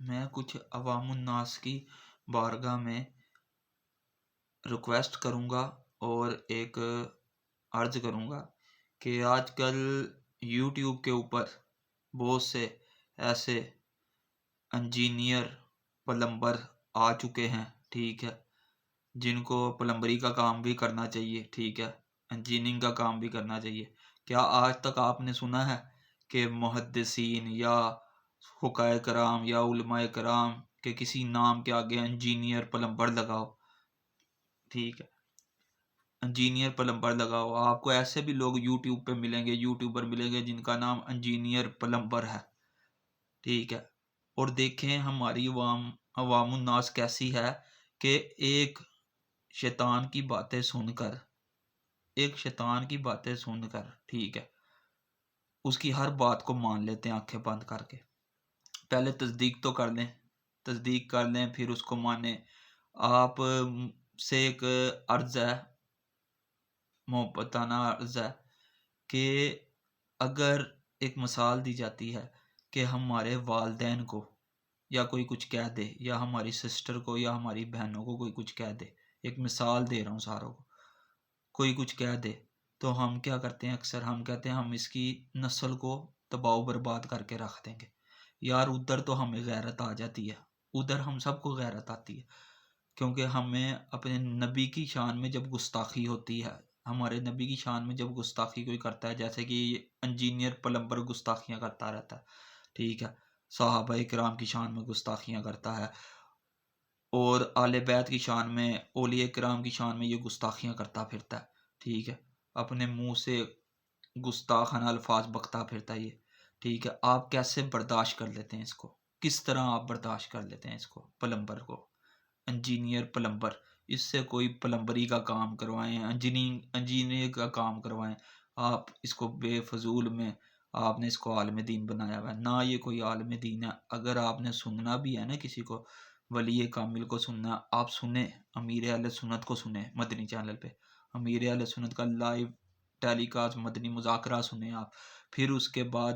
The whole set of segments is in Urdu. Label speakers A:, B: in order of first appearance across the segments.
A: میں کچھ عوام الناس کی بارگاہ میں ریکویسٹ کروں گا اور ایک عرض کروں گا کہ آج کل یوٹیوب کے اوپر بہت سے ایسے انجینئر پلمبر آ چکے ہیں، ٹھیک ہے، جن کو پلمبری کا کام بھی کرنا چاہیے، ٹھیک ہے، انجینئرنگ کا کام بھی کرنا چاہیے۔ کیا آج تک آپ نے سنا ہے کہ محدثین یا حکام کرام یا علماء کرام کے کسی نام کے آگے انجینئر پلمبر لگاؤ؟ ٹھیک ہے، انجینئر پلمبر لگاؤ۔ آپ کو ایسے بھی لوگ یوٹیوب پہ ملیں گے، یوٹیوبر ملیں گے جن کا نام انجینئر پلمبر ہے، ٹھیک ہے۔ اور دیکھیں ہماری عوام الناس کیسی ہے کہ ایک شیطان کی باتیں سن کر ٹھیک ہے، اس کی ہر بات کو مان لیتے ہیں آنکھیں بند کر کے۔ پہلے تصدیق کر لیں پھر اس کو مانیں۔ آپ سے ایک عرض ہے، محبتانہ عرض ہے کہ اگر ایک مثال دی جاتی ہے کہ ہمارے والدین کو یا کوئی کچھ کہہ دے، یا ہماری سسٹر کو یا ہماری بہنوں کو کوئی کچھ کہہ دے، ایک مثال دے رہا ہوں ساروں کو، کوئی کچھ کہہ دے تو ہم کیا کرتے ہیں؟ اکثر ہم کہتے ہیں ہم اس کی نسل کو تباہ و برباد کر کے رکھ دیں گے۔ یار ادھر تو ہمیں غیرت آ جاتی ہے، ادھر ہم سب کو غیرت آتی ہے، کیونکہ ہمیں اپنے نبی کی شان میں جب گستاخی ہوتی ہے، ہمارے نبی کی شان میں جب گستاخی کوئی کرتا ہے، جیسے کہ انجینئر پلمبر گستاخیاں کرتا رہتا ہے، ٹھیک ہے، صحابہ کرام کی شان میں گستاخیاں کرتا ہے، اور آل بیت کی شان میں، اولیاء کرام کی شان میں یہ گستاخیاں کرتا پھرتا ہے، ٹھیک ہے، اپنے منہ سے گستاخانہ الفاظ بکتا پھرتا ہے یہ، ٹھیک ہے۔ آپ کیسے برداشت کر لیتے ہیں اس کو؟ کس طرح آپ برداشت کر لیتے ہیں اس کو؟ پلمبر کو، انجینئر پلمبر، اس سے کوئی پلمبری کا کام کروائیں، انجینئر کا کام کروائیں، آپ اس کو بے فضول میں آپ نے اس کو عالم دین بنایا ہوا ہے۔ نہ یہ کوئی عالم دین ہے۔ اگر آپ نے سننا بھی ہے نا کسی کو، ولی کامل کو سننا، آپ سنیں، امیر اہل سنت کو سنیں مدنی چینل پہ، امیر اہل سنت کا لائیو ٹیلی کاسٹ مدنی مذاکرہ سنیں آپ۔ پھر اس کے بعد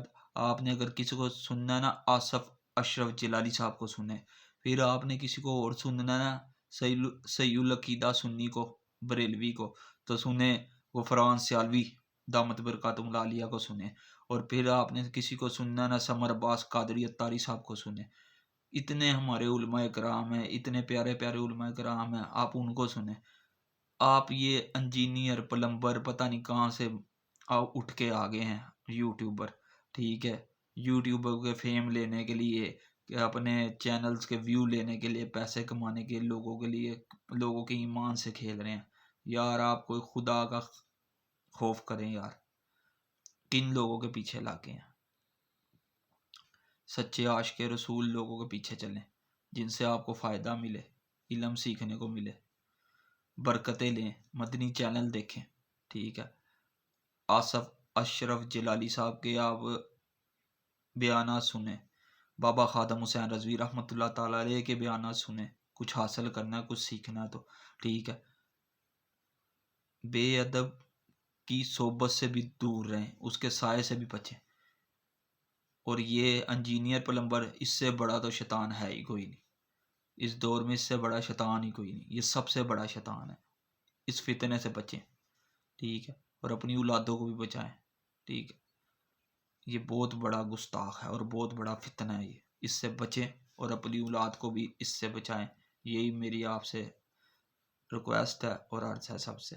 A: آپ نے اگر کسی کو سننا نا، آصف اشرف جلالی صاحب کو سنیں۔ پھر آپ نے کسی کو اور سننا نا، سید العقیدہ سنی کو، بریلوی کو، تو سنیں غفران سیالوی دامت برکاتہم العالیہ کو سنیں۔ اور پھر آپ نے کسی کو سننا نا، سمر عباس قادری اتاری صاحب کو سنیں۔ اتنے ہمارے علماء کرام ہیں، اتنے پیارے پیارے علماء کرام ہیں، آپ ان کو سنیں۔ آپ یہ انجینئر پلمبر پتہ نہیں کہاں سے اٹھ کے آگے ہیں یوٹیوبر، ٹھیک ہے، یوٹیوبر کے فیم لینے کے لیے، کہ اپنے چینلز کے ویو لینے کے لیے، پیسے کمانے کے لوگوں کے لیے، لوگوں کے ایمان سے کھیل رہے ہیں۔ یار آپ کوئی خدا کا خوف کریں یار، کن لوگوں کے پیچھے لاگے ہیں؟ سچے عاشق رسول لوگوں کے پیچھے چلیں، جن سے آپ کو فائدہ ملے، علم سیکھنے کو ملے، برکتیں لیں، مدنی چینل دیکھیں، ٹھیک ہے۔ آصف اشرف جلالی صاحب کے آپ بیانات سنیں، بابا خادم حسین رضوی رحمۃ اللہ تعالیٰ علیہ کے بیانات سنیں۔ کچھ حاصل کرنا ہے، کچھ سیکھنا ہے تو ٹھیک ہے۔ بے ادب کی صحبت سے بھی دور رہیں، اس کے سائے سے بھی بچیں۔ اور یہ انجینئر پلمبر، اس سے بڑا تو شیطان ہے ہی کوئی نہیں اس دور میں، اس سے بڑا شیطان ہی کوئی نہیں، یہ سب سے بڑا شیطان ہے۔ اس فتنے سے بچیں، ٹھیک ہے، اور اپنی اولادوں کو بھی بچائیں، ٹھیک ہے۔ یہ بہت بڑا گستاخ ہے اور بہت بڑا فتنہ ہے، یہ اس سے بچیں اور اپنی اولاد کو بھی اس سے بچائیں۔ یہی میری آپ سے ریکویسٹ ہے اور عرض ہے سب سے۔